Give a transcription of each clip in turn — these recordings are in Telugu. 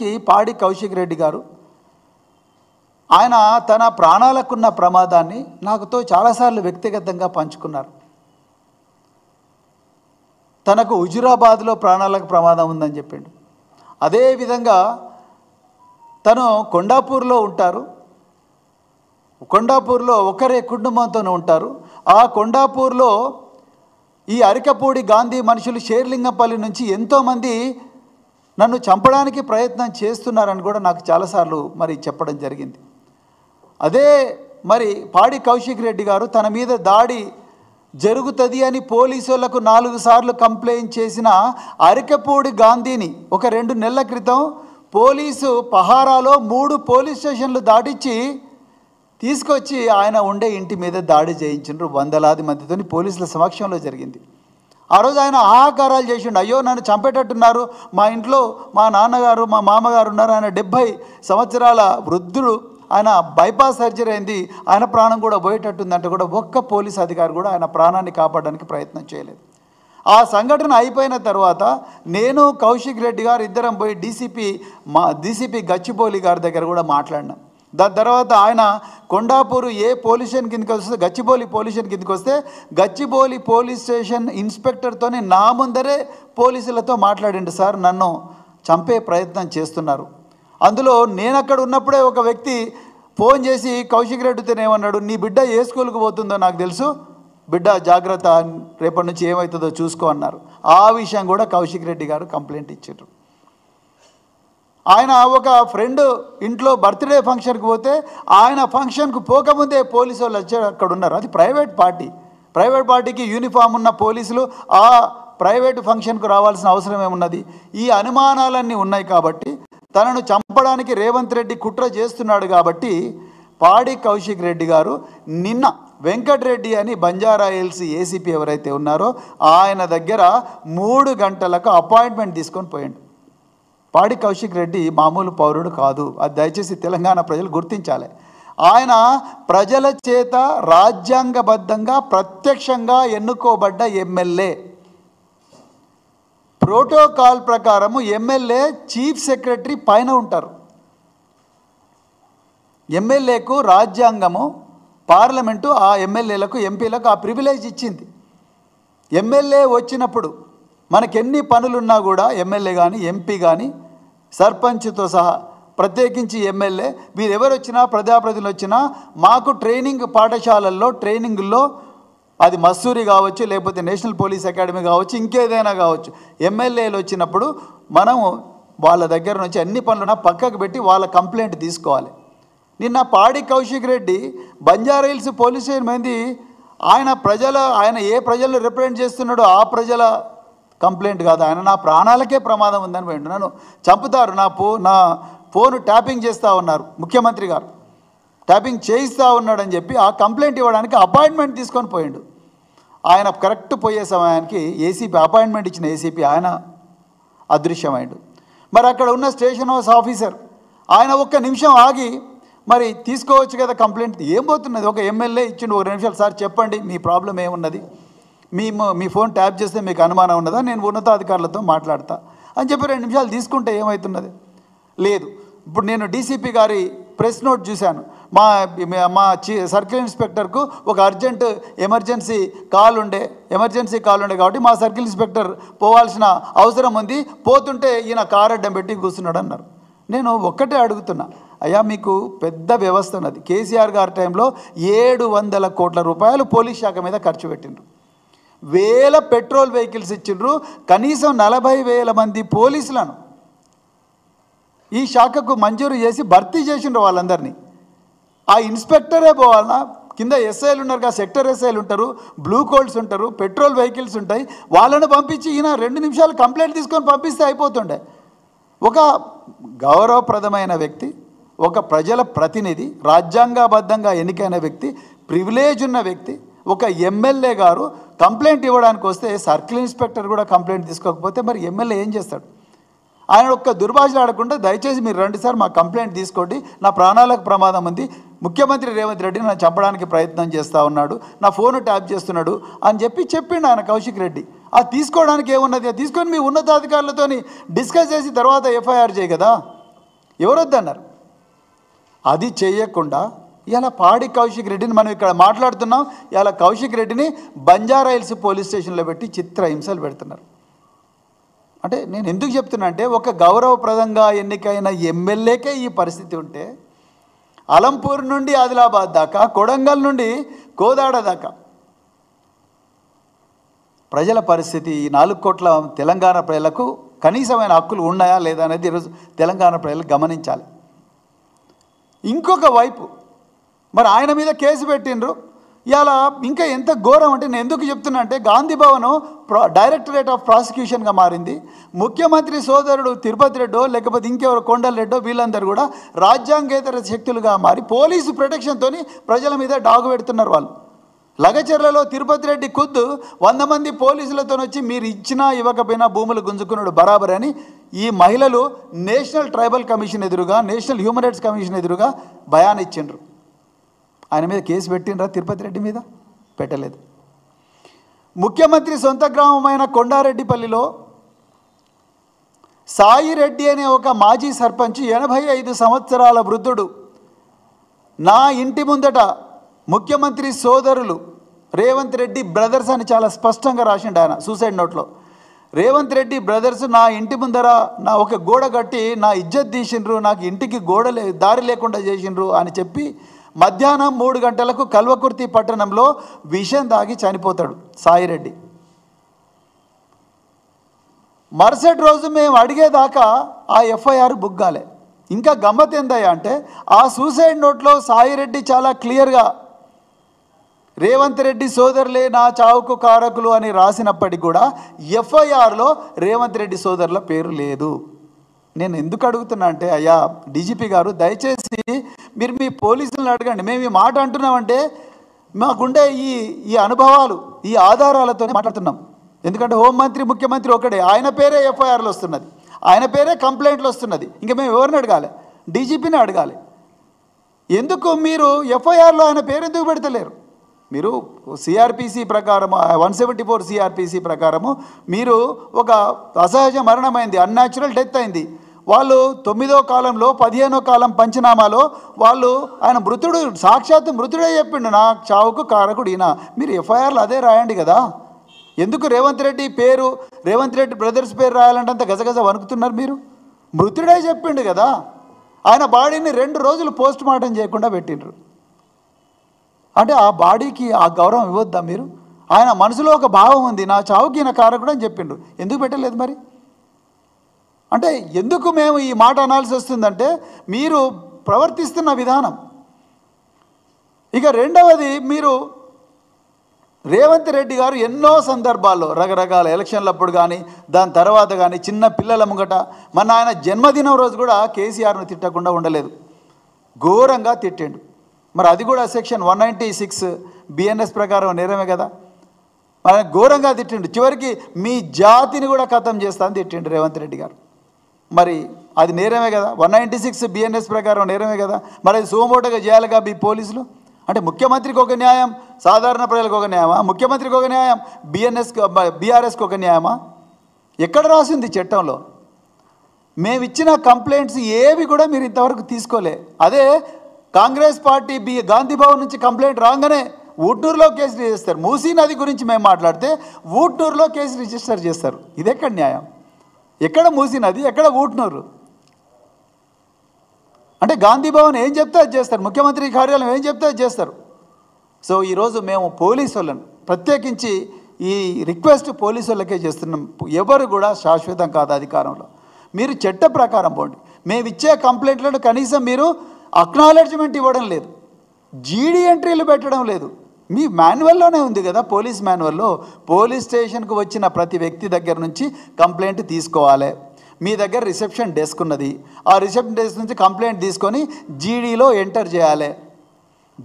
నిజానికి పాడి కౌశిక్ రెడ్డి గారు ఆయన తన ప్రాణాలకున్న ప్రమాదాన్ని నాకుతో చాలాసార్లు వ్యక్తిగతంగా పంచుకున్నారు. తనకు హుజురాబాద్లో ప్రాణాలకు ప్రమాదం ఉందని చెప్పిండు. అదేవిధంగా తను కొండాపూర్లో ఉంటారు. కొండాపూర్లో ఒకరే కుటుంబంతోనే ఉంటారు. ఆ కొండాపూర్లో ఈ అరికపూడి గాంధీ మనుషులు షేర్లింగంపల్లి నుంచి ఎంతోమంది నన్ను చంపడానికి ప్రయత్నం చేస్తున్నారని కూడా నాకు చాలాసార్లు మరి చెప్పడం జరిగింది. అదే మరి పాడి కౌశిక్ రెడ్డి గారు తన మీద దాడి జరుగుతుంది అని పోలీసులకు 4 సార్లు కంప్లైంట్ చేసిన అరికపూడి గాంధీని ఒక 2 నెలల క్రితం పోలీసు పహారాలో 3 పోలీస్ స్టేషన్లు దాటించి తీసుకొచ్చి ఆయన ఉండే ఇంటి మీద దాడి చేయించారు. వందలాది మందితో పోలీసుల సమక్షంలో జరిగింది. ఆ రోజు ఆయన ఆహాకారాలు చేసిండు. అయ్యో నన్ను చంపేటట్టున్నారు, మా ఇంట్లో మా నాన్నగారు మా మామగారు ఉన్నారు, ఆయన 70 సంవత్సరాల వృద్ధుడు, ఆయన బైపాస్ సర్జరీ అయింది, ఆయన ప్రాణం కూడా పోయేటట్టుందంటే కూడా ఒక్క పోలీస్ అధికారి కూడా ఆయన ప్రాణాన్ని కాపాడడానికి ప్రయత్నం చేయలేదు. ఆ సంఘటన అయిపోయిన తర్వాత నేను కౌశిక్ రెడ్డి గారు ఇద్దరం పోయి డీసీపీ గచ్చిబౌలి గారి దగ్గర కూడా మాట్లాడినాం. దాని తర్వాత ఆయన కొండాపూరు ఏ పోలీస్ స్టేషన్ కిందకి వస్తే గచ్చిబౌలి పోలీస్ స్టేషన్ కిందకి వస్తే గచ్చిబౌలి పోలీస్ స్టేషన్ ఇన్స్పెక్టర్తోనే నా ముందరే పోలీసులతో మాట్లాడిండు. సార్ నన్ను చంపే ప్రయత్నం చేస్తున్నారు. అందులో నేను అక్కడ ఉన్నప్పుడే ఒక వ్యక్తి ఫోన్ చేసి కౌశిక్ రెడ్డితో ఏమన్నాడు, నీ బిడ్డ ఏ స్కూల్కి పోతుందో నాకు తెలుసు, బిడ్డ జాగ్రత్త, రేపటి నుంచి ఏమవుతుందో చూసుకో అన్నారు. ఆ విషయం కూడా కౌశిక్ రెడ్డి గారు కంప్లైంట్ ఇచ్చారు. ఆయన ఒక ఫ్రెండ్ ఇంట్లో బర్త్డే ఫంక్షన్కి పోతే ఆయన ఫంక్షన్కు పోకముందే పోలీసు వాళ్ళు వచ్చి అక్కడ ఉన్నారు. అది ప్రైవేట్ పార్టీకి యూనిఫామ్ ఉన్న పోలీసులు ఆ ప్రైవేట్ ఫంక్షన్కు రావాల్సిన అవసరం ఏమున్నది? ఈ అనుమానాలన్నీ ఉన్నాయి కాబట్టి తనను చంపడానికి రేవంత్ రెడ్డి కుట్ర చేస్తున్నాడు కాబట్టి పాడి కౌశిక్ రెడ్డి గారు నిన్న వెంకటరెడ్డి అని బంజారా హిల్స్ ఏసీపీ ఎవరైతే ఉన్నారో ఆయన దగ్గర 3 గంటలకు అపాయింట్మెంట్ తీసుకొని పోయాడు. పాడి కౌశిక్ రెడ్డి మామూలు పౌరుడు కాదు. అది దయచేసి తెలంగాణ ప్రజలు గుర్తించాలి. ఆయన ప్రజల చేత రాజ్యాంగబద్ధంగా ప్రత్యక్షంగా ఎన్నుకోబడ్డ ఎమ్మెల్యే. ప్రోటోకాల్ ప్రకారము ఎమ్మెల్యే చీఫ్ సెక్రటరీ పైన ఉంటారు. ఎమ్మెల్యేకు రాజ్యాంగము పార్లమెంటు ఆ ఎమ్మెల్యేలకు ఎంపీలకు ఆ ప్రివిలేజ్ ఇచ్చింది. ఎమ్మెల్యే వచ్చినప్పుడు మనకెన్ని పనులున్నా కూడా ఎమ్మెల్యే కానీ ఎంపీ కానీ సర్పంచ్తో సహా ప్రత్యేకించి ఎమ్మెల్యే వీరెవరు వచ్చినా ప్రజాప్రతినిధులు వచ్చినా మాకు ట్రైనింగ్ పాఠశాలల్లో ట్రైనింగుల్లో అది మస్సూరి కావచ్చు, లేకపోతే నేషనల్ పోలీస్ అకాడమీ కావచ్చు, ఇంకేదైనా కావచ్చు, ఎమ్మెల్యేలు వచ్చినప్పుడు మనము వాళ్ళ దగ్గర నుంచి అన్ని పనులున్నా పక్కకు పెట్టి వాళ్ళ కంప్లైంట్ తీసుకోవాలి. నిన్న పాడి Kaushik Reddy Banjara hills police station పోయింది. ఆయన ఏ ప్రజలను రిప్రజెంట్ చేస్తున్నాడో ఆ ప్రజల కంప్లైంట్ కాదు, ఆయన నా ప్రాణాలకే ప్రమాదం ఉందని పోయిండు, నన్ను చంపుతారు, నా ఫోను ట్యాపింగ్ చేస్తూ ఉన్నారు, ముఖ్యమంత్రి గారు ట్యాపింగ్ చేయిస్తూ ఉన్నాడని చెప్పి ఆ కంప్లైంట్ ఇవ్వడానికి అపాయింట్మెంట్ తీసుకొని పోయిండు. ఆయన కరెక్ట్ పోయే సమయానికి ఏసీపీ అపాయింట్మెంట్ ఇచ్చిన ఏసీపీ ఆయన అదృశ్యమైండు. మరి అక్కడ ఉన్న స్టేషన్ హౌస్ ఆఫీసర్ ఆయన 1 నిమిషం ఆగి మరి తీసుకోవచ్చు కదా కంప్లైంట్, ఏం పోతున్నది, ఒక ఎమ్మెల్యే ఇచ్చిండు 1 నిమిషాలు, సార్ చెప్పండి మీ ప్రాబ్లం ఏమున్నది, మీ ఫోన్ ట్యాప్ చేస్తే మీకు అనుమానం ఉన్నదా, నేను ఉన్నతాధికారులతో మాట్లాడతా అని చెప్పి 2 నిమిషాలు తీసుకుంటే ఏమవుతున్నది? లేదు. ఇప్పుడు నేను డీసీపీ గారి ప్రెస్ నోట్ చూశాను. మా సర్కిల్ ఇన్స్పెక్టర్కు ఒక ఎమర్జెన్సీ కాల్ ఉండే కాబట్టి మా సర్కిల్ ఇన్స్పెక్టర్ పోవాల్సిన అవసరం ఉంది, పోతుంటే ఈయన కారు అడ్డం పెట్టి కూర్చున్నాడు అన్నారు. నేను ఒక్కటే అడుగుతున్నా, అయ్యా మీకు పెద్ద వ్యవస్థ ఉన్నది. కేసీఆర్ గారి టైంలో 700 కోట్ల రూపాయలు పోలీస్ శాఖ మీద ఖర్చు పెట్టిండ్రు, 1000 పెట్రోల్ వెహికల్స్ ఇచ్చిండ్రు, కనీసం 40,000 మంది పోలీసులను ఈ శాఖకు మంజూరు చేసి భర్తీ చేసిండ్రు వాళ్ళందరినీ. ఆ ఇన్స్పెక్టరే పోవాలన్నా, కింద ఎస్ఐలు ఉన్నారు, సెక్టర్ ఎస్ఐలు ఉంటారు, బ్లూ కోల్డ్స్ ఉంటారు, పెట్రోల్ వెహికల్స్ ఉంటాయి, వాళ్ళను పంపించి ఈయన 2 నిమిషాలు కంప్లైంట్ తీసుకొని పంపిస్తే అయిపోతుండే. ఒక గౌరవప్రదమైన వ్యక్తి, ఒక ప్రజల ప్రతినిధి, రాజ్యాంగబద్ధంగా ఎన్నికైన వ్యక్తి, ప్రివిలేజ్ ఉన్న వ్యక్తి, ఒక ఎమ్మెల్యే గారు కంప్లైంట్ ఇవ్వడానికి వస్తే సర్కిల్ ఇన్స్పెక్టర్ కూడా కంప్లైంట్ తీసుకోకపోతే మరి ఎమ్మెల్యే ఏం చేస్తాడు? ఆయన ఒక్క దుర్భాషలు ఆడకుండా దయచేసి మీరు రండి సార్, మా కంప్లైంట్ తీసుకోండి, నా ప్రాణాలకు ప్రమాదం ఉంది, ముఖ్యమంత్రి రేవంత్ రెడ్డి నన్ను చంపడానికి ప్రయత్నం చేస్తూ ఉన్నాడు, నా ఫోను ట్యాప్ చేస్తున్నాడు అని చెప్పిండు ఆయన కౌశిక్ రెడ్డి. అది తీసుకోవడానికి ఏమున్నది? అది తీసుకొని మీ ఉన్నతాధికారులతో డిస్కస్ చేసి తర్వాత ఎఫ్ఐఆర్ చేయి కదా. ఎవరొద్దన్నారు? అది చేయకుండా ఇలా పాడి కౌశిక్ రెడ్డిని మనం ఇక్కడ మాట్లాడుతున్నాం, ఇలా కౌశిక్ రెడ్డిని బంజారా హిల్స్ పోలీస్ స్టేషన్లో పెట్టి చిత్రహింసలు పెడుతున్నారు. అంటే నేను ఎందుకు చెప్తున్నా అంటే, ఒక గౌరవప్రదంగా ఎన్నికైన ఎమ్మెల్యేకే ఈ పరిస్థితి ఉంటే, అలంపూర్ నుండి ఆదిలాబాద్ దాకా, కొడంగల్ నుండి కోదాడ దాకా ప్రజల పరిస్థితి, ఈ 4 కోట్ల తెలంగాణ ప్రజలకు కనీసమైన హక్కులు ఉన్నాయా లేదా అనేది ఈరోజు తెలంగాణ ప్రజలు గమనించాలి. ఇంకొక వైపు మరి ఆయన మీద కేసు పెట్టిండ్రు. ఇలా ఇంకా ఎంత ఘోరం అంటే, నేను ఎందుకు చెప్తున్నా అంటే, గాంధీ భవన్ డైరెక్టరేట్ ఆఫ్ ప్రాసిక్యూషన్గా మారింది. ముఖ్యమంత్రి సోదరుడు తిరుపతి రెడ్డో లేకపోతే ఇంకెవరు కొండల రెడ్డో వీళ్ళందరూ కూడా రాజ్యాంగేతర శక్తులుగా మారి పోలీసు ప్రొటెక్షన్తో ప్రజల మీద డాగు పెడుతున్నారు. వాళ్ళు లగచర్లలో తిరుపతి రెడ్డి ఖుద్దు 100 మంది పోలీసులతో వచ్చి మీరు ఇచ్చినా ఇవ్వకపోయినా భూములు గుంజుకున్నాడు బరాబర్ అని ఈ మహిళలు నేషనల్ ట్రైబల్ కమిషన్ ఎదురుగా, నేషనల్ హ్యూమన్ రైట్స్ కమిషన్ ఎదురుగా బయాన్ ఇచ్చిండ్రు. ఆయన మీద కేసు పెట్టినరా? తిరుపతి రెడ్డి మీద పెట్టలేదు. ముఖ్యమంత్రి సొంత గ్రామమైన కొండారెడ్డిపల్లిలో సాయి రెడ్డి అనే ఒక మాజీ సర్పంచ్ 85 సంవత్సరాల వృద్ధుడు నా ఇంటి ముందట ముఖ్యమంత్రి సోదరులు రేవంత్ రెడ్డి బ్రదర్స్ అని చాలా స్పష్టంగా రాసిండు ఆయన సూసైడ్ నోట్లో. రేవంత్ రెడ్డి బ్రదర్స్ నా ఇంటి ముందర నా ఒక గోడ కట్టి నా ఇజ్జత్ తీసిండ్రు, నాకు ఇంటికి దారి లేకుండా చేసిండ్రు అని చెప్పి మధ్యాహ్నం 3 గంటలకు కల్వకుర్తి పట్టణంలో విషం దాగి చనిపోతాడు సాయిరెడ్డి. మరుసటి రోజు మేము అడిగేదాకా ఆ ఎఫ్ఐఆర్ బుగ్గాలే. ఇంకా గమ్మత్ ఏందయ్యా అంటే, ఆ సూసైడ్ నోట్లో సాయిరెడ్డి చాలా క్లియర్గా రేవంత్ రెడ్డి సోదరులే నా చావుకు కారకులు అని రాసినప్పటికీ కూడా ఎఫ్ఐఆర్లో రేవంత్ రెడ్డి సోదరుల పేరు లేదు. నేను ఎందుకు అడుగుతున్నా అంటే, అయ్యా డీజీపీ గారు దయచేసి మీరు మీ పోలీసులను అడగండి. మేము ఈ మాట అంటున్నామంటే మాకుండే ఈ అనుభవాలు, ఈ ఆధారాలతోనే మాట్లాడుతున్నాం. ఎందుకంటే హోంమంత్రి ముఖ్యమంత్రి ఒకడే, ఆయన పేరే ఎఫ్ఐఆర్లో వస్తున్నది, ఆయన పేరే కంప్లైంట్లు వస్తున్నది. ఇంకా మేము ఎవరిని అడగాలి? డీజీపీని అడగాలి. ఎందుకు మీరు ఎఫ్ఐఆర్లో ఆయన పేరు ఎందుకు పెడతలేరు? మీరు సిఆర్పిసి ప్రకారము 174 సిఆర్పిసి ప్రకారము మీరు ఒక అసహజ మరణమైంది, అన్యాచురల్ డెత్ అయింది. వాళ్ళు 9వ కాలంలో 15వ కాలం పంచనామాలో వాళ్ళు ఆయన మృతుడు, సాక్షాత్తు మృతుడే చెప్పిండు నా చావుకు కారకుడు ఈయన. మీరు ఎఫ్ఐఆర్లో అదే రాయండి కదా. ఎందుకు రేవంత్ రెడ్డి పేరు, రేవంత్ రెడ్డి బ్రదర్స్ పేరు రాయాలంటే అంత గజగజ వణుకుతున్నారు మీరు? మృతుడే చెప్పిండు కదా. ఆయన బాడీని 2 రోజులు పోస్ట్ మార్టం చేయకుండా పెట్టిండ్రు. అంటే ఆ బాడీకి ఆ గౌరవం ఇవ్వద్దా మీరు? ఆయన మనసులో ఒక భావం ఉంది, నా చావుకి ఈయన కారకుడు అని చెప్పిండు, ఎందుకు పెట్టలేదు మరి? అంటే ఎందుకు మేము ఈ మాట అనాల్సి వస్తుందంటే, మీరు ప్రవర్తిస్తున్న విధానం. ఇక రెండవది, మీరు రేవంత్ రెడ్డి గారు ఎన్నో సందర్భాల్లో రకరకాల ఎలక్షన్లప్పుడు కానీ దాని తర్వాత కానీ చిన్న పిల్లల ముంగట, మన ఆయన జన్మదినం రోజు కూడా కేసీఆర్ను తిట్టకుండా ఉండలేదు, ఘోరంగా తిట్టిండు. మరి అది కూడా సెక్షన్ 196 బిఎన్ఎస్ ప్రకారం నేరమే కదా. మరి ఘోరంగా తిట్టిండు. చివరికి మీ జాతిని కూడా ఖతం చేస్తా అని తిట్టిండు రేవంత్ రెడ్డి గారు. మరి అది నేరమే కదా, 196 బిఎన్ఎస్ ప్రకారం నేరమే కదా. మరి అది సోమోటగా చేయాలిగా మీ పోలీసులు. అంటే ముఖ్యమంత్రికి ఒక న్యాయం, సాధారణ ప్రజలకు ఒక న్యాయమా? ముఖ్యమంత్రికి ఒక న్యాయం, బీఆర్ఎస్కి ఒక న్యాయమా? ఎక్కడ రాసింది చట్టంలో? మేము ఇచ్చిన కంప్లైంట్స్ ఏవి కూడా మీరు ఇంతవరకు తీసుకోలే. అదే కాంగ్రెస్ పార్టీ గాంధీ భవన్ నుంచి కంప్లైంట్ రాగానే ఊట్నూరులో కేసు రిజిస్టర్ చేస్తారు. మూసీ నది గురించి మేము మాట్లాడితే ఊట్నూరులో కేసు రిజిస్టర్ చేస్తారు. ఇది ఎక్కడ న్యాయం? ఎక్కడ మూసీ నది, ఎక్కడ ఊట్నూరు? అంటే గాంధీ భవన్ ఏం చెప్తే అది చేస్తారు, ముఖ్యమంత్రి కార్యాలయం ఏం చెప్తే అది చేస్తారు. సో ఈరోజు మేము పోలీసు వాళ్ళను ప్రత్యేకించి ఈ రిక్వెస్ట్ పోలీసు వాళ్ళకే చేస్తున్నాం. ఎవరు కూడా శాశ్వతం కాదు అధికారంలో. మీరు చట్ట ప్రకారం పోండి. మేము ఇచ్చే కంప్లైంట్లను కనీసం మీరు అక్నాలెడ్జ్మెంట్ ఇవ్వడం లేదు, జీడీ ఎంట్రీలు పెట్టడం లేదు. మీ మాన్యువల్లోనే ఉంది కదా, పోలీస్ మాన్యువల్లో పోలీస్ స్టేషన్కు వచ్చిన ప్రతి వ్యక్తి దగ్గర నుంచి కంప్లైంట్ తీసుకోవాలి. మీ దగ్గర రిసెప్షన్ డెస్క్ ఉన్నది, ఆ రిసెప్షన్ డెస్క్ నుంచి కంప్లైంట్ తీసుకొని జీడీలో ఎంటర్ చేయాలి.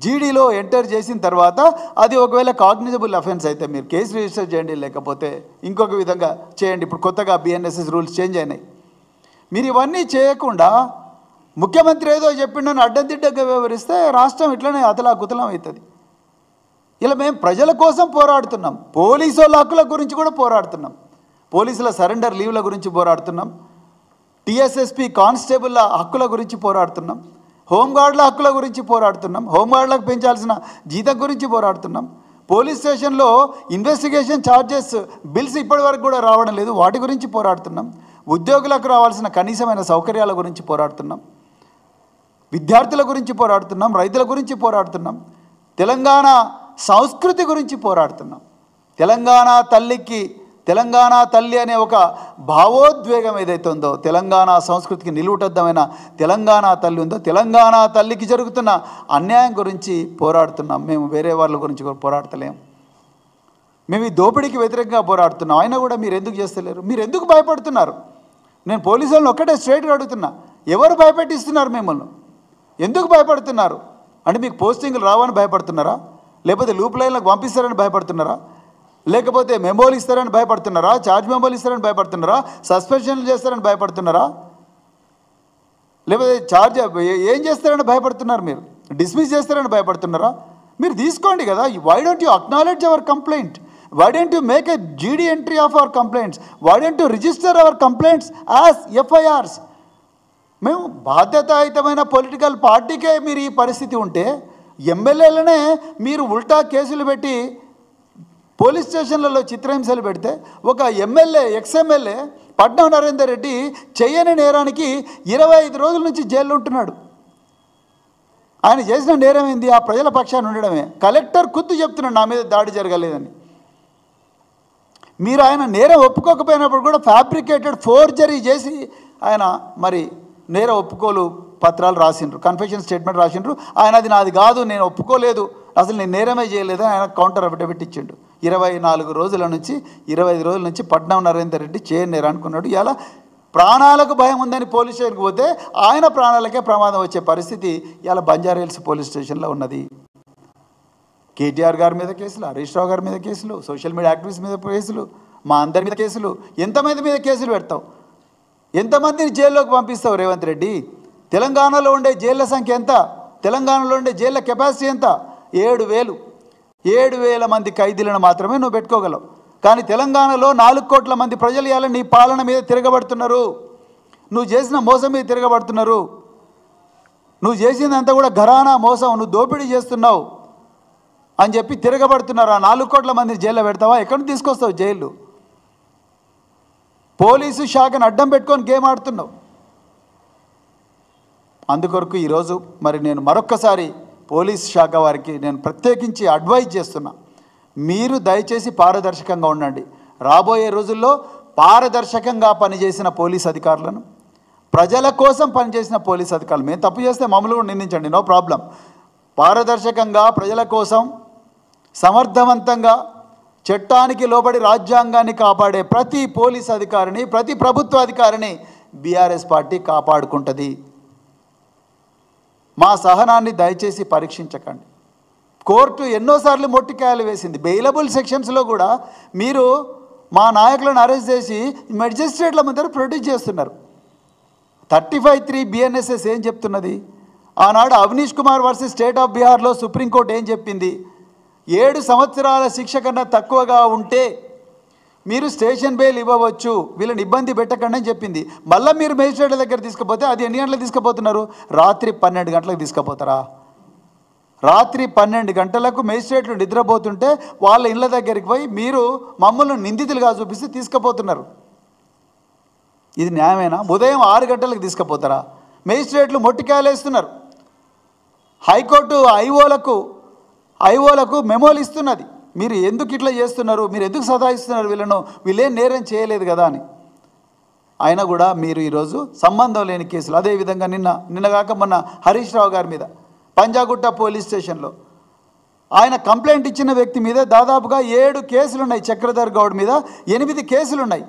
జీడీలో ఎంటర్ చేసిన తర్వాత అది ఒకవేళ కాగ్నిజబుల్ అఫెన్స్ అయితే మీరు కేసు రిజిస్టర్ చేయండి, లేకపోతే ఇంకొక విధంగా చేయండి. ఇప్పుడు కొత్తగా బిఎన్ఎస్ఎస్ రూల్స్ చేంజ్ అయినాయి. మీరు ఇవన్నీ చేయకుండా ముఖ్యమంత్రి ఏదో చెప్పిండని అడ్డదిడ్డగా వివరిస్తే రాష్ట్రం ఇట్లనే అతలాకుతలం అవుతుంది. ఇలా మేము ప్రజల కోసం పోరాడుతున్నాం, పోలీసు వాళ్ళ హక్కుల గురించి కూడా పోరాడుతున్నాం, పోలీసుల సరెండర్ లీవ్ల గురించి పోరాడుతున్నాం. టీఎస్ఎస్పీ కానిస్టేబుల్ల హక్కుల గురించి పోరాడుతున్నాం, హోంగార్డుల హక్కుల గురించి పోరాడుతున్నాం, హోంగార్డులకు పెంచాల్సిన జీతం గురించి పోరాడుతున్నాం. పోలీస్ స్టేషన్లో ఇన్వెస్టిగేషన్ ఛార్జెస్ బిల్స్ ఇప్పటి వరకు కూడా రావడం లేదు, వాటి గురించి పోరాడుతున్నాం. ఉద్యోగులకు రావాల్సిన కనీసమైన సౌకర్యాల గురించి పోరాడుతున్నాం, విద్యార్థుల గురించి పోరాడుతున్నాం, రైతుల గురించి పోరాడుతున్నాం, తెలంగాణ సంస్కృతి గురించి పోరాడుతున్నాం. తెలంగాణ తల్లి అనే ఒక భావోద్వేగం ఏదైతే ఉందో, తెలంగాణ సంస్కృతికి నిలువుటద్దమైన తెలంగాణ తల్లి ఉందో, తెలంగాణ తల్లికి జరుగుతున్న అన్యాయం గురించి పోరాడుతున్నాం. మేము వేరే వాళ్ళ గురించి పోరాడతలేము. మేము ఈ దోపిడీకి వ్యతిరేకంగా పోరాడుతున్నాం. అయినా కూడా మీరు ఎందుకు చేస్తలేరు? మీరు ఎందుకు భయపడుతున్నారు? నేను పోలీసు వాళ్ళని ఒక్కటే స్ట్రైట్గా అడుగుతున్నా, ఎవరు భయపెట్టిస్తున్నారు మిమ్మల్ని? ఎందుకు భయపడుతున్నారు? అంటే మీకు పోస్టింగ్లు రావని భయపడుతున్నారా? లేకపోతే లూప్ లైన్లకు పంపిస్తారని భయపడుతున్నారా? లేకపోతే మెమోలు ఇస్తారని భయపడుతున్నారా? ఛార్జ్ మెమోలు ఇస్తారని భయపడుతున్నారా? సస్పెన్షన్లు చేస్తారని భయపడుతున్నారా? లేకపోతే ఏం చేస్తారని భయపడుతున్నారు? మీరు డిస్మిస్ చేస్తారని భయపడుతున్నారా? మీరు తీసుకోండి కదా. Why don't you acknowledge our complaint? Why don't you make a GD entry of our complaints? Why don't you register our complaints as FIRs? మేము బాధ్యతాయుతమైన పొలిటికల్ పార్టీకే మీరు ఈ పరిస్థితి ఉంటే, ఎమ్మెల్యేలనే మీరు ఉల్టా కేసులు పెట్టి పోలీస్ స్టేషన్లలో చిత్రహింసలు పెడితే, ఒక ఎక్స్ఎమ్మెల్యే పట్నం నరేందర్ రెడ్డి చేయని నేరానికి 25 రోజుల నుంచి జైల్లో ఉంటున్నాడు. ఆయన చేసిన నేరం ఏంది? ఆ ప్రజల పక్షాన్ని ఉండడమే. కలెక్టర్ ఖుద్దు చెప్తున్నాడు నా మీద దాడి జరగలేదని. మీరు ఆయన నేరం ఒప్పుకోకపోయినప్పుడు కూడా ఫ్యాబ్రికేటెడ్ ఫోర్జరీ చేసి ఆయన మరి నేర ఒప్పుకోలు పత్రాలు రాసిండ్రు, కన్ఫెషన్ స్టేట్మెంట్ రాసిండ్రు. ఆయన అది నాది కాదు, నేను ఒప్పుకోలేదు, అసలు నేను నేరమే చేయలేదు, ఆయన కౌంటర్ అఫిడవిట్ ఇచ్చిండు. 25 రోజుల నుంచి 25 రోజుల నుంచి పట్నం నరేందర్ రెడ్డి చేయని నేరం అనుకున్నాడు. ఇలా ప్రాణాలకు భయం ఉందని పోలీస్ స్టేషన్కి పోతే ఆయన ప్రాణాలకే ప్రమాదం వచ్చే పరిస్థితి ఇలా బంజారాహిల్స్ పోలీస్ స్టేషన్లో ఉన్నది. కేటీఆర్ గారి మీద కేసులు, హరీష్ రావు గారి మీద కేసులు, సోషల్ మీడియా యాక్టివిస్ట్ మీద కేసులు, మా అందరి మీద కేసులు. ఎంతమంది మీద కేసులు పెడతావు? ఎంతమందిని జైల్లోకి పంపిస్తావు రేవంత్ రెడ్డి? తెలంగాణలో ఉండే జైళ్ళ సంఖ్య ఎంత? తెలంగాణలో ఉండే జైళ్ళ కెపాసిటీ ఎంత? 7,000 మంది ఖైదీలను మాత్రమే నువ్వు పెట్టుకోగలవు. కానీ తెలంగాణలో 4 కోట్ల మంది ప్రజలు ఇవాళ నీ పాలన మీద తిరగబడుతున్నారు, నువ్వు చేసిన మోసం మీద తిరగబడుతున్నారు. నువ్వు చేసిందంతా కూడా ఘరానా మోసం, నువ్వు దోపిడీ చేస్తున్నావు అని చెప్పి తిరగబడుతున్నారు. ఆ 4 కోట్ల మందిని జైల్లో పెడతావా? ఎక్కడి నుంచి తీసుకొస్తావు జైలు? పోలీసు శాఖను అడ్డం పెట్టుకొని గేమ్ ఆడుతున్నావు. అందుకొరకు ఈరోజు మరి నేను మరొక్కసారి పోలీస్ శాఖ వారికి నేను ప్రత్యేకించి అడ్వైజ్ చేస్తున్నా, మీరు దయచేసి పారదర్శకంగా ఉండండి. రాబోయే రోజుల్లో పారదర్శకంగా పనిచేసిన పోలీస్ అధికారులను, ప్రజల కోసం పనిచేసిన పోలీస్ అధికారులు, మేము తప్పు చేస్తే మమ్మల్ని కూడా నిందించండి, నో ప్రాబ్లం. పారదర్శకంగా ప్రజల కోసం సమర్థవంతంగా చట్టానికి లోబడి రాజ్యాంగాన్ని కాపాడే ప్రతి పోలీస్ అధికారిని, ప్రతి ప్రభుత్వ అధికారిని బీఆర్ఎస్ పార్టీ కాపాడుకుంటుంది. మా సహనాన్ని దయచేసి పరీక్షించకండి. కోర్టు ఎన్నోసార్లు మొట్టికాయలు వేసింది. బెయిలబుల్ సెక్షన్స్లో కూడా మీరు మా నాయకులను అరెస్ట్ చేసి మెజిస్ట్రేట్ల ముందర ప్రొడ్యూస్ చేస్తున్నారు. 35(3) BNSS ఏం చెప్తున్నది? ఆనాడు Avneesh Kumar versus state of బీహార్లో సుప్రీంకోర్టు ఏం చెప్పింది? 7 సంవత్సరాల శిక్ష కన్నా తక్కువగా ఉంటే మీరు స్టేషన్ బెయిల్ ఇవ్వవచ్చు, వీళ్ళని ఇబ్బంది పెట్టకండి అని చెప్పింది. మళ్ళీ మీరు మేజిస్ట్రేట్ల దగ్గర తీసుకుపోతే అది ఎన్ని గంటలకు తీసుకుపోతున్నారు? రాత్రి 12 గంటలకు తీసుకుపోతారా? రాత్రి 12 గంటలకు మేజిస్ట్రేట్లు నిద్రపోతుంటే వాళ్ళ ఇళ్ళ దగ్గరికి పోయి మీరు మమ్మల్ని నిందితులుగా చూపిస్తే తీసుకుపోతున్నారు. ఇది న్యాయమేనా? ఉదయం 6 గంటలకు తీసుకుపోతారా? మేజిస్ట్రేట్లు మొట్టికాయలు వేస్తున్నారు. హైకోర్టు ఐఓలకు మెమోలు ఇస్తున్నది, మీరు ఎందుకు ఇట్లా చేస్తున్నారు, మీరు ఎందుకు సతాయిస్తున్నారు వీళ్ళను, వీళ్ళేం నేరం చేయలేదు కదా అని. అయినా కూడా మీరు ఈరోజు సంబంధం లేని కేసులు, అదేవిధంగా నిన్నగాక మొన్న హరీష్ రావు గారి మీద పంజాగుట్ట పోలీస్ స్టేషన్లో ఆయన కంప్లైంట్ ఇచ్చిన వ్యక్తి మీద దాదాపుగా 7 కేసులున్నాయి. చక్రధర్ గౌడ్ మీద 8 కేసులున్నాయి.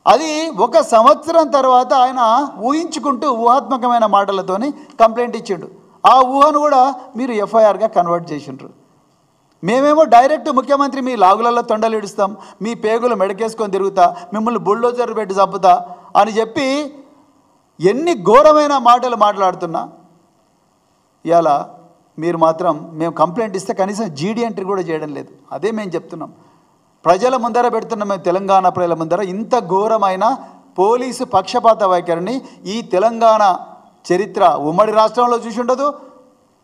అది 1 సంవత్సరం తర్వాత ఆయన ఊహించుకుంటూ ఊహాత్మకమైన మాటలతోని కంప్లైంట్ ఇచ్చిండు. ఆ ఊహను కూడా మీరు ఎఫ్ఐఆర్గా కన్వర్ట్ చేసిండ్రు. మేమేమో డైరెక్ట్ ముఖ్యమంత్రి మీ లాగులలో తొండలు ఇడుస్తాం, మీ పేగులు మెడకేసుకొని తిరుగుతా, మిమ్మల్ని బుల్డోజర్ పెట్టి చంపుతా అని చెప్పి ఎన్ని ఘోరమైన మాటలు మాట్లాడుతున్నా ఇలా మీరు మాత్రం మేము కంప్లైంట్ ఇస్తే కనీసం జీడీ ఎంట్రీ కూడా చేయడం లేదు. అదే మేము చెప్తున్నాం, ప్రజల ముందర పెడుతున్నాం. మేము తెలంగాణ ప్రజల ముందర ఇంత ఘోరమైన పోలీసు పక్షపాత వైఖరిని ఈ తెలంగాణ చరిత్ర ఉమ్మడి రాష్ట్రంలో చూసి ఉండదు,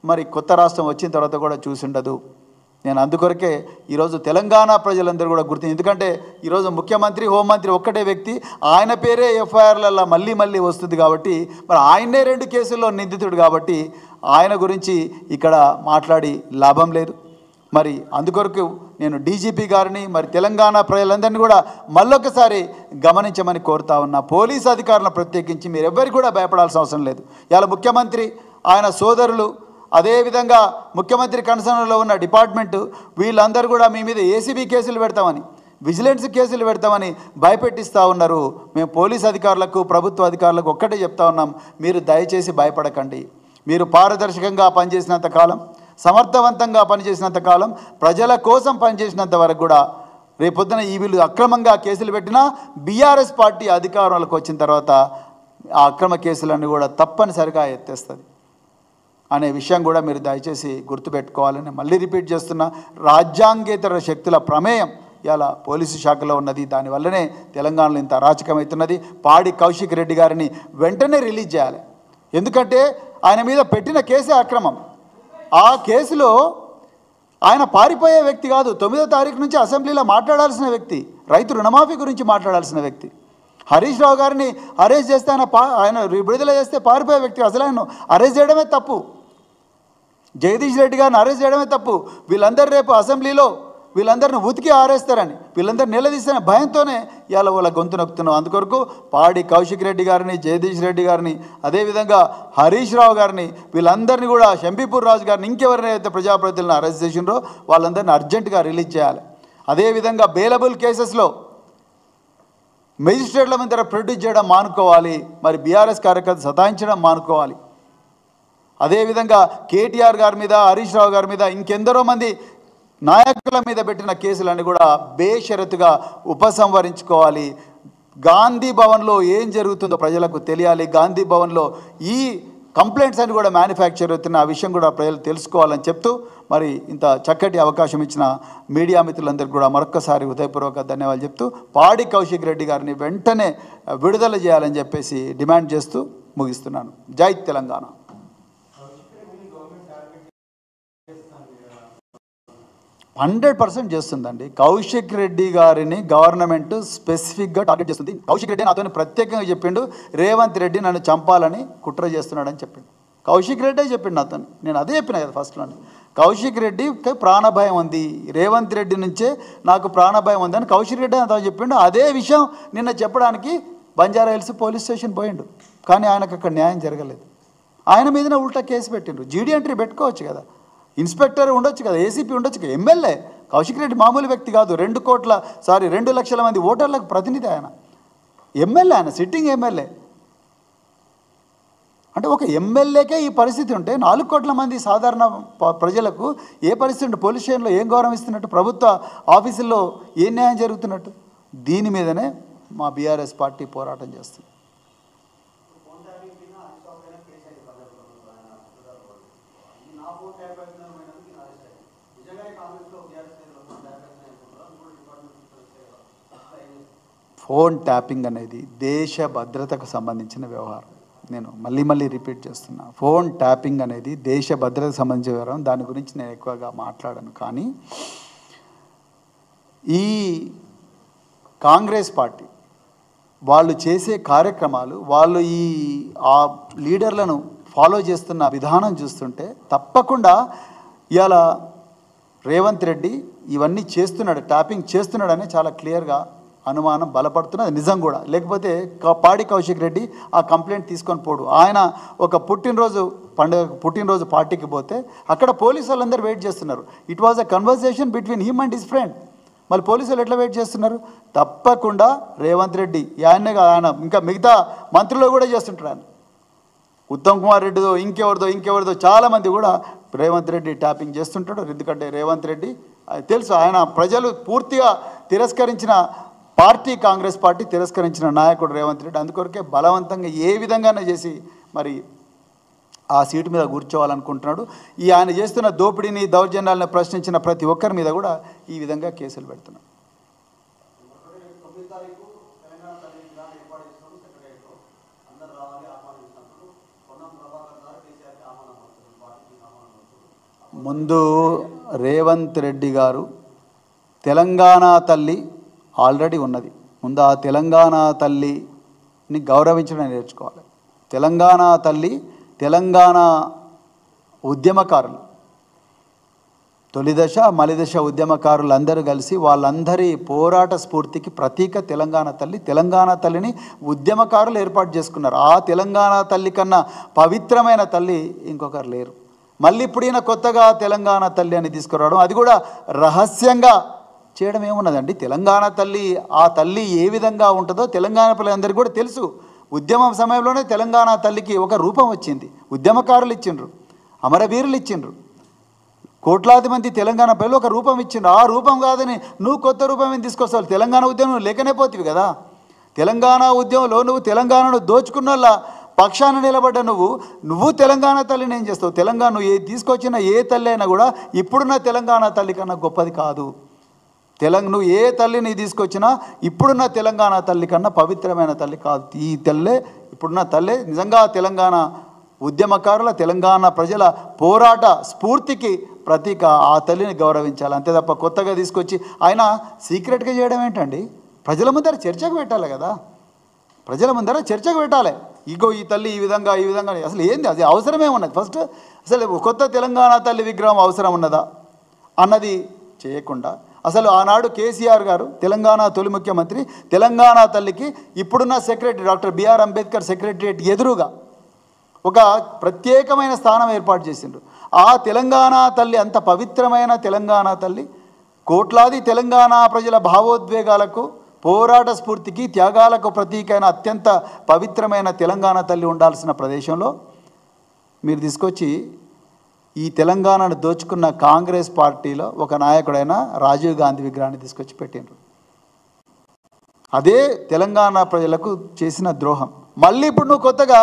మరి కొత్త రాష్ట్రం వచ్చిన తర్వాత కూడా చూసి ఉండదు. నేను అందుకొరకే ఈరోజు తెలంగాణ ప్రజలందరూ కూడా ఎందుకంటే ఈరోజు ముఖ్యమంత్రి హోంమంత్రి ఒక్కటే వ్యక్తి, ఆయన పేరే ఎఫ్ఐఆర్లలో మళ్ళీ మళ్ళీ వస్తుంది కాబట్టి, మరి ఆయనే 2 కేసుల్లో నిందితుడు కాబట్టి ఆయన గురించి ఇక్కడ మాట్లాడి లాభం లేదు. మరి అందుకొరకు నేను డీజీపీ గారిని మరి తెలంగాణ ప్రజలందరినీ కూడా మళ్ళొకసారి గమనించమని కోరుతా ఉన్నా. పోలీసు అధికారులను ప్రత్యేకించి మీరు ఎవ్వరికి కూడా భయపడాల్సిన అవసరం లేదు. ఇలా ముఖ్యమంత్రి ఆయన సోదరులు అదేవిధంగా ముఖ్యమంత్రి కన్సర్న్లో ఉన్న డిపార్ట్మెంటు వీళ్ళందరూ కూడా మీ మీద ఏసీబీ కేసులు పెడతామని, విజిలెన్స్ కేసులు పెడతామని భయపెట్టిస్తూ ఉన్నారు. మేము పోలీస్ అధికారులకు ప్రభుత్వ అధికారులకు ఒక్కటే చెప్తా ఉన్నాం, మీరు దయచేసి భయపడకండి. మీరు పారదర్శకంగా పనిచేసినంత కాలం, సమర్థవంతంగా పనిచేసినంత కాలం, ప్రజల కోసం పనిచేసినంత వరకు కూడా రేపొద్దున ఈ వీళ్ళు అక్రమంగా కేసులు పెట్టినా బీఆర్ఎస్ పార్టీ అధికారంలోకి వచ్చిన తర్వాత ఆ అక్రమ కేసులన్నీ కూడా తప్పనిసరిగా ఎత్తేస్తుంది అనే విషయం కూడా మీరు దయచేసి గుర్తుపెట్టుకోవాలని మళ్ళీ రిపీట్ చేస్తున్నా. రాజ్యాంగేతర శక్తుల ప్రమేయం ఇలా పోలీసు శాఖలో ఉన్నది. దానివల్లనే తెలంగాణలో ఇంత అరాచకమవుతున్నది. పాడి కౌశిక్ రెడ్డి గారిని వెంటనే రిలీజ్ చేయాలి. ఎందుకంటే ఆయన మీద పెట్టిన కేసే అక్రమం. ఆ కేసులో ఆయన పారిపోయే వ్యక్తి కాదు, 9వ తారీఖు నుంచి అసెంబ్లీలో మాట్లాడాల్సిన వ్యక్తి, రైతు రుణమాఫీ గురించి మాట్లాడాల్సిన వ్యక్తి. హరీష్ రావు గారిని అరెస్ట్ చేస్తే ఆయన విడుదల చేస్తే పారిపోయే వ్యక్తి. అసలు ఆయన అరెస్ట్ చేయడమే తప్పు. జగదీష్ రెడ్డి గారిని అరెస్ట్ చేయడమే తప్పు. వీళ్ళందరూ రేపు అసెంబ్లీలో వీళ్ళందరిని ఉతికి ఆరేస్తారని, వీళ్ళందరూ నిలదీసిన భయంతోనే ఇవాళ వాళ్ళ గొంతు నొక్కుతున్నాం. అందుకొరకు పాడి కౌశిక్ రెడ్డి గారిని, జగదీష్ రెడ్డి గారిని, అదేవిధంగా హరీష్ రావు గారిని, వీళ్ళందరినీ కూడా, షంపీపూర్ రాజు గారిని, ఇంకెవరినైతే ప్రజాప్రతినిధులను అరెస్ట్ చేసినారో వాళ్ళందరినీ అర్జెంటుగా రిలీజ్ చేయాలి. అదేవిధంగా బెయిలబుల్ కేసెస్లో మెజిస్ట్రేట్ల మీద ప్రొడ్యూస్ చేయడం మానుకోవాలి. మరి బీఆర్ఎస్ కార్యకర్త సతాయించడం మానుకోవాలి. అదేవిధంగా కేటీఆర్ గారి మీద, హరీష్ రావు గారి మీద, ఇంకెందరో మంది నాయకుల మీద పెట్టిన కేసులన్నీ కూడా బేషరతుగా ఉపసంహరించుకోవాలి. గాంధీ భవన్లో ఏం జరుగుతుందో ప్రజలకు తెలియాలి. గాంధీ భవన్లో ఈ కంప్లైంట్స్ అని కూడా మ్యానుఫ్యాక్చర్ అవుతున్న ఆ విషయం కూడా ప్రజలు తెలుసుకోవాలని చెప్తూ, మరి ఇంత చక్కటి అవకాశం ఇచ్చిన మీడియా మిత్రులందరికీ కూడా మరొక్కసారి హృదయపూర్వక ధన్యవాదాలు చెప్తూ, పాడి కౌశిక్ రెడ్డి గారిని వెంటనే విడుదల చేయాలని చెప్పేసి డిమాండ్ చేస్తూ ముగిస్తున్నాను. జై తెలంగాణ. 100% చేస్తుందండి. కౌశిక్ రెడ్డి గారిని గవర్నమెంట్ స్పెసిఫిక్గా టార్గెట్ చేస్తుంది. కౌశిక్ రెడ్డి నాతో ప్రత్యేకంగా చెప్పిండు, రేవంత్ రెడ్డి నన్ను చంపాలని కుట్ర చేస్తున్నాడని చెప్పిండు. కౌశిక్ రెడ్డే చెప్పిండు నాతో. నేను అదే చెప్పిన కదా ఫస్ట్లోనే, కౌశిక్ రెడ్డికి ప్రాణభయం ఉంది, రేవంత్ రెడ్డి నుంచే నాకు ప్రాణభయం ఉందని కౌశిక్ రెడ్డి నాతో చెప్పిండు. అదే విషయం నిన్న చెప్పడానికి బంజారా హిల్స్ పోలీస్ స్టేషన్ పోయిండు. కానీ ఆయనకు అక్కడ న్యాయం జరగలేదు. ఆయన మీదనే ఉల్టా కేసు పెట్టిండ్రు. జీడీ ఎంట్రీ పెట్టుకోవచ్చు కదా, ఇన్స్పెక్టర్ ఉండొచ్చు కదా, ఏసీపీ ఉండొచ్చు కదా, ఎమ్మెల్యే. కౌశిక్ రెడ్డి మామూలు వ్యక్తి కాదు. 2 లక్షల మంది ఓటర్లకు ప్రతినిధి ఆయన. ఎమ్మెల్యే, ఆయన సిట్టింగ్ ఎమ్మెల్యే. అంటే ఒక ఎమ్మెల్యేకే ఈ పరిస్థితి ఉంటే 4 కోట్ల మంది సాధారణ ప్రజలకు ఏ పరిస్థితి ఉంటే, పోలీస్ స్టేషన్లో ఏం గౌరవం ఇస్తున్నట్టు, ప్రభుత్వ ఆఫీసుల్లో ఏం న్యాయం జరుగుతున్నట్టు? దీని మీదనే మా బీఆర్ఎస్ పార్టీ పోరాటం చేస్తుంది. ఫోన్ ట్యాపింగ్ అనేది దేశ భద్రతకు సంబంధించిన వ్యవహారం. నేను మళ్ళీ రిపీట్ చేస్తున్నా, ఫోన్ ట్యాపింగ్ అనేది దేశ భద్రతకు సంబంధించిన వ్యవహారం. దాని గురించి నేను ఎక్కువగా మాట్లాడను. కానీ ఈ కాంగ్రెస్ పార్టీ వాళ్ళు చేసే కార్యక్రమాలు, వాళ్ళు ఆ లీడర్లను ఫాలో చేస్తున్న విధానం చూస్తుంటే తప్పకుండా ఇవాళ రేవంత్ రెడ్డి ఇవన్నీ చేస్తున్నాడు, ట్యాపింగ్ చేస్తున్నాడని చాలా క్లియర్గా అనుమానం బలపడుతున్నది. నిజం కూడా. లేకపోతే పాడి కౌశిక్ రెడ్డి ఆ కంప్లైంట్ తీసుకొని పోడు. ఆయన ఒక పుట్టినరోజు పార్టీకి పోతే అక్కడ పోలీసు వాళ్ళందరూ వెయిట్ చేస్తున్నారు. It was a conversation between him and his friend. మళ్ళీ పోలీసులు ఎట్లా వెయిట్ చేస్తున్నారు? తప్పకుండా రేవంత్ రెడ్డి ఆయనే కాదు, ఆయన ఇంకా మిగతా మంత్రులు కూడా చేస్తుంటారు. ఆయన ఉత్తమ్ కుమార్ రెడ్డిదో ఇంకెవరిదో చాలామంది కూడా రేవంత్ రెడ్డి ట్యాపింగ్ చేస్తుంటాడు. ఎందుకంటే రేవంత్ రెడ్డి తెలుసు, ఆయన ప్రజలు పూర్తిగా తిరస్కరించిన పార్టీ, కాంగ్రెస్ పార్టీ తిరస్కరించిన నాయకుడు రేవంత్ రెడ్డి. అందుకొరకే బలవంతంగా ఏ విధంగానే చేసి మరి ఆ సీటు మీద కూర్చోవాలనుకుంటున్నాడు. ఆయన చేస్తున్న దోపిడీని, దౌర్జన్యాలను ప్రశ్నించిన ప్రతి ఒక్కరి మీద కూడా ఈ విధంగా కేసులు పెడుతున్నాడు. ముందు రేవంత్ రెడ్డి గారు తెలంగాణ తల్లి ఆల్రెడీ ఉన్నది. ముందు ఆ తెలంగాణ తల్లిని గౌరవించడం నేర్చుకోవాలి. తెలంగాణ తల్లి, తెలంగాణ ఉద్యమకారులు, తొలిదశ మలిదశ ఉద్యమకారులందరూ కలిసి వాళ్ళందరి పోరాట స్ఫూర్తికి ప్రతీక తెలంగాణ తల్లి. తెలంగాణ తల్లిని ఉద్యమకారులు ఏర్పాటు చేసుకున్నారు. ఆ తెలంగాణ తల్లి కన్నా పవిత్రమైన తల్లి ఇంకొకరు లేరు. మళ్ళీ ఇప్పుడు ఈయన కొత్తగా తెలంగాణ తల్లి అని తీసుకురావడం, అది కూడా రహస్యంగా చేయడం ఏమున్నదండి? తెలంగాణ తల్లి, ఆ తల్లి ఏ విధంగా ఉంటుందో తెలంగాణ పిల్లలందరికీ కూడా తెలుసు. ఉద్యమం సమయంలోనే తెలంగాణ తల్లికి ఒక రూపం వచ్చింది. ఉద్యమకారులు ఇచ్చిండ్రు, అమరవీరులు ఇచ్చిండ్రు, కోట్లాది మంది తెలంగాణ ప్రజలు ఒక రూపం ఇచ్చిండ్రు. ఆ రూపం కాదని నువ్వు కొత్త రూపం ఏం తీసుకొస్తావు? తెలంగాణ ఉద్యమం లేకనే పోతివి కదా. తెలంగాణ ఉద్యమంలో నువ్వు తెలంగాణను దోచుకున్న వాళ్ళ పక్షాన నిలబడ్డ నువ్వు తెలంగాణ తల్లిని ఏం చేస్తావు? తెలంగాణ నువ్వు తీసుకొచ్చిన ఏ తల్లి అయినా కూడా ఇప్పుడున్న తెలంగాణ తల్లి కన్నా గొప్పది కాదు. నువ్వు ఏ తల్లిని తీసుకొచ్చినా ఇప్పుడున్న తెలంగాణ తల్లి కన్నా పవిత్రమైన తల్లి కాదు. ఈ తల్లే ఇప్పుడున్న తల్లే నిజంగా తెలంగాణ ఉద్యమకారుల, తెలంగాణ ప్రజల పోరాట స్ఫూర్తికి ప్రతీక. ఆ తల్లిని గౌరవించాలి, అంతే తప్ప కొత్తగా తీసుకొచ్చి ఆయన సీక్రెట్గా చేయడం ఏంటండి? ప్రజల ముందర చర్చకు పెట్టాలి కదా. ప్రజల ముందర చర్చకు పెట్టాలి. ఇగో ఈ తల్లి ఈ విధంగా అసలు ఏంది? అది అవసరమేమున్నది? ఫస్ట్ అసలు కొత్త తెలంగాణ తల్లి విగ్రహం అవసరం ఉన్నదా అన్నది చేయకుండా, అసలు ఆనాడు కేసీఆర్ గారు తెలంగాణ తొలి ముఖ్యమంత్రి తెలంగాణ తల్లికి ఇప్పుడున్న secretary doctor BR Ambedkar secretariat ఎదురుగా ఒక ప్రత్యేకమైన స్థానం ఏర్పాటు చేసిండ్రు. ఆ తెలంగాణ తల్లి, అంత పవిత్రమైన తెలంగాణ తల్లి, కోట్లాది తెలంగాణ ప్రజల భావోద్వేగాలకు, పోరాట స్ఫూర్తికి, త్యాగాలకు ప్రతీకైన అత్యంత పవిత్రమైన తెలంగాణ తల్లి ఉండాల్సిన ప్రదేశంలో మీరు తీసుకొచ్చి ఈ తెలంగాణను దోచుకున్న కాంగ్రెస్ పార్టీలో ఒక నాయకుడైన రాజీవ్ గాంధీ విగ్రహాన్ని తీసుకొచ్చి పెట్టిండ్రు. అదే తెలంగాణ ప్రజలకు చేసిన ద్రోహం. మళ్ళీ ఇప్పుడు నువ్వు కొత్తగా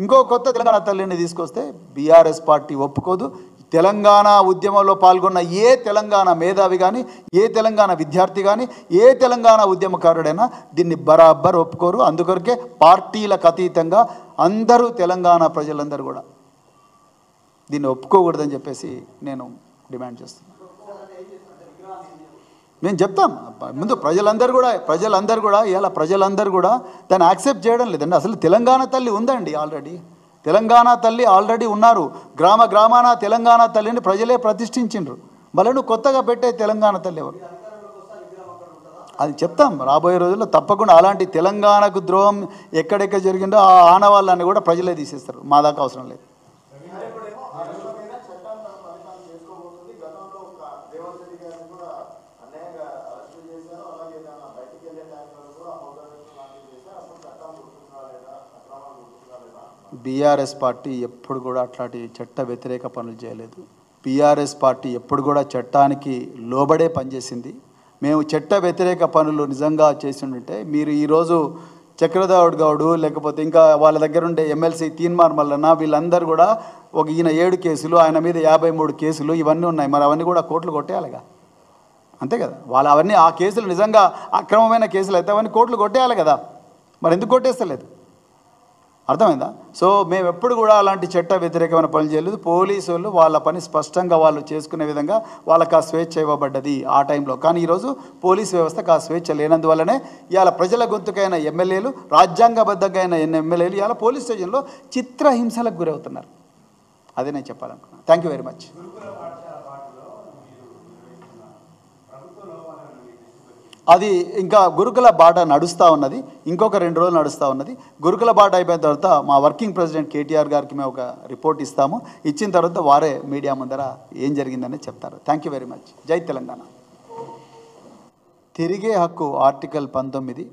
ఇంకో కొత్త తెలంగాణ తల్లిని తీసుకొస్తే బీఆర్ఎస్ పార్టీ ఒప్పుకోదు. తెలంగాణ ఉద్యమంలో పాల్గొన్న ఏ తెలంగాణ మేధావి కానీ, ఏ తెలంగాణ విద్యార్థి కానీ, ఏ తెలంగాణ ఉద్యమకారుడైనా దీన్ని బరాబర్ ఒప్పుకోరు. అందుకొరకే పార్టీలకు అతీతంగా అందరూ తెలంగాణ ప్రజలందరూ కూడా దీన్ని ఒప్పుకోకూడదని చెప్పేసి నేను డిమాండ్ చేస్తున్నాను. మేము చెప్తాం ముందు ప్రజలందరూ కూడా ఇలా ప్రజలందరూ కూడా దాన్ని యాక్సెప్ట్ చేయడం లేదండి. అసలు తెలంగాణ తల్లి ఉందండి ఆల్రెడీ. తెలంగాణ తల్లి ఆల్రెడీ ఉన్నారు. గ్రామాన తెలంగాణ తల్లిని ప్రజలే ప్రతిష్ఠించిండ్రు. మళ్ళీ నువ్వు కొత్తగా పెట్టే తెలంగాణ తల్లి ఎవరు? అది చెప్తాం రాబోయే రోజుల్లో తప్పకుండా. అలాంటి తెలంగాణకు ద్రోహం ఎక్కడెక్కడ జరిగిందో ఆ ఆనవాళ్ళని కూడా ప్రజలే తీసేస్తారు. మా దాకా అవసరం లేదు. బీఆర్ఎస్ పార్టీ ఎప్పుడు కూడా అట్లాంటి చట్ట వ్యతిరేక పనులు చేయలేదు. బీఆర్ఎస్ పార్టీ ఎప్పుడు కూడా చట్టానికి లోబడే పనిచేసింది. మేము చట్ట వ్యతిరేక పనులు నిజంగా చేసి ఉంటే మీరు ఈరోజు చక్రధర్ గౌడు లేకపోతే ఇంకా వాళ్ళ దగ్గర ఉండే ఎమ్మెల్సీ తీన్మార్ మల్లన్న వీళ్ళందరూ కూడా ఈయన 7 కేసులు, ఆయన మీద 53 కేసులు ఇవన్నీ ఉన్నాయి. మరి అవన్నీ కూడా కోర్టులు కొట్టేయాలిగా, అంతే కదా. వాళ్ళు అవన్నీ ఆ కేసులు నిజంగా అక్రమమైన కేసులు అయితే అవన్నీ కోర్టులు కొట్టేయాలి కదా. మరి ఎందుకు కొట్టేస్తలేదు? అర్థమైందా? సో మేము ఎప్పుడు కూడా అలాంటి చట్ట వ్యతిరేకమైన పనులు చేయలేదు. పోలీసు వాళ్ళు వాళ్ళ పని స్పష్టంగా వాళ్ళు చేసుకునే విధంగా వాళ్ళకి ఆ స్వేచ్ఛ ఇవ్వబడ్డది ఆ టైంలో. కానీ ఈరోజు పోలీసు వ్యవస్థకు ఆ స్వేచ్ఛ లేనందువల్లనే ఇవాళ ప్రజల గొంతుకైన ఎమ్మెల్యేలు, రాజ్యాంగబద్ధంగా అయిన ఎమ్మెల్యేలు ఇవాళ పోలీస్ స్టేషన్లో చిత్రహింసలకు గురవుతున్నారు. అదే నేను చెప్పాలనుకున్నాను. Thank you very much. అది ఇంకా గురుకుల బాట నడుస్తూ ఉన్నది. ఇంకొక 2 రోజులు నడుస్తూ ఉన్నది. గురుకుల బాట అయిపోయిన తర్వాత మా వర్కింగ్ ప్రెసిడెంట్ కేటీఆర్ గారికి మేము ఒక రిపోర్ట్ ఇస్తాము. ఇచ్చిన తర్వాత వారే మీడియా ముందర ఏం జరిగిందని చెప్తారు. Thank you very much. జై తెలంగాణ. తిరిగే హక్కు ఆర్టికల్ 19.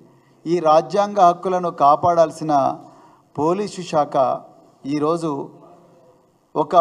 ఈ రాజ్యాంగ హక్కులను కాపాడాల్సిన పోలీసు శాఖ ఈరోజు ఒక